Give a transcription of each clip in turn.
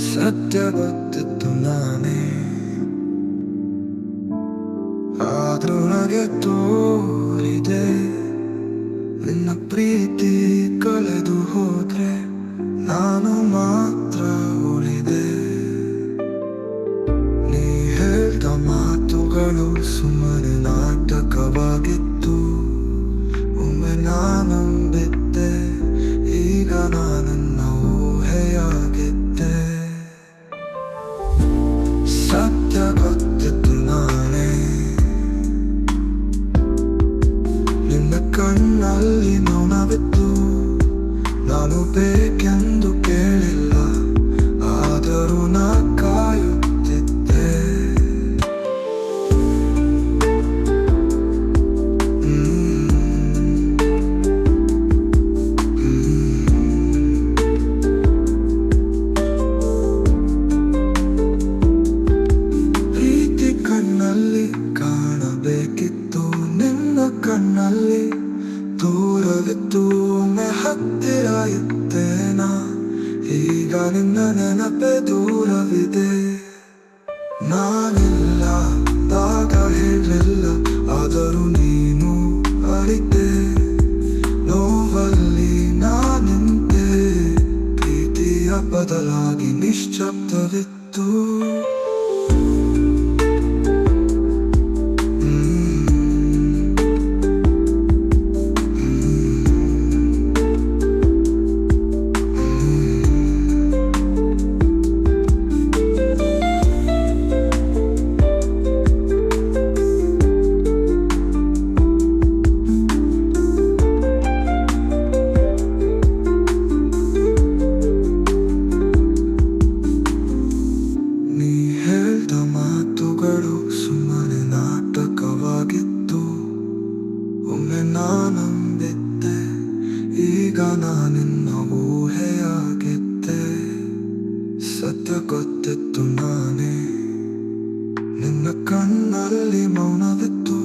ಸತ್ಯ ಗೊತ್ತಿತ್ತು ನಾನೇ, ಆದ್ರೂ ನನಗೆ ತೋರಿದೆ ನಿನ್ನ ಪ್ರೀತಿ ಕಳೆದು ಹೋದ್ರೆ ನಾನು ಮಾತ್ರ ಉಳಿದೆ. ನೀ ಹೇಳ್ದ ಮಾತುಗಳು ಸುಮ್ಮನೆ ನಾಟಕವಾಗಿತ್ತು. ಒಮ್ಮೆ ನಾನಂಬಿದ್ದೆ, ಈಗ ನಾನನ್ನ ಊಹೆಯಾಗಿದ್ದೆ. ಸತ್ಯ ಗೊತ್ತಿತ್ತು ನಾನೇ, ನಿನ್ನ ಕಣ್ಣಲ್ಲಿ ಮೌನವಿತ್ತು. ನಾನು ಬೇಕೆಂದು ಕೇಳಿಲ್ಲ, ಆದರೂ ನಾ ಕಾಯುತ್ತಿದ್ದೆ. ಪ್ರೀತಿ ಕಣ್ಣಲ್ಲಿ ಕಾಣಬೇಕಿತ್ತು, ನಿನ್ನ ಕಣ್ಣಲ್ಲಿ ದೂರವಿತ್ತು. ಒಮ್ಮೆ ಹತ್ತಿರ ಇದ್ದೇನಾ, ಈಗ ನಿನ್ನ ನೆನಪೆ ದೂರವಿದೆ. ನಾನಿಲ್ಲ ದಾಗ ಹೇಳಿಲ್ಲ, ಆದರೂ ನೀನು ಅರಿತೆ. ನೋವಲ್ಲಿ ನಾನಿಂತೆ, ಪ್ರೀತಿಯ ಬದಲಾಗಿ ನಿಶ್ಶಬ್ದವಿತ್ತು. ಸುಮ್ಮನೆ ನಾಟಕವಾಗಿತ್ತು. ಒಮ್ಮೆ ನಾನಂಬಿದ್ದೆ, ಈಗ ನಾನಿನ್ನ ಊಹೆಯಾಗಿದ್ದೆ. ಸತ್ಯ ಗೊತ್ತಿತ್ತು ನಾನೇ, ನಿನ್ನ ಕಣ್ಣಲ್ಲಿ ಮೌನವಿತ್ತು.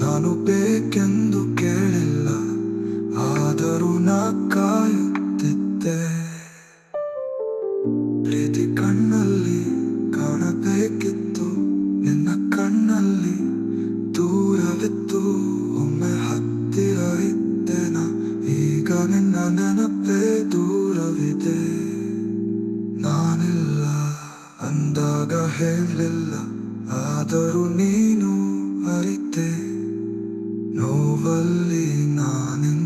ನಾನು ಬೇಕೆಂದು ಕೇಳಿಲ್ಲ, ಆದರೂ ನಾ ಕಾಯುತ್ತಿದ್ದೆ. ಪ್ರೀತಿ ಕಣ್ಣಲ್ಲಿ ಕಾಣಬೇಕಿತ್ತು, ನಿನ್ನ ಕಣ್ಣಲ್ಲಿ ದೂರವಿತ್ತು. ಒಮ್ಮೆ ಹತ್ತಿರ ಇದ್ದೇನ, ಈಗ ನಿನ್ನ ನೆನಪೇ ದೂರವಿದೆ. ನಾನಿಲ್ಲ ಅಂದಾಗ ಹೇಳಿಲ್ಲ, ಆದರೂ ನೀನು ಅರಿತೆ. ನೋವಲ್ಲಿ ನಾನಿಂದ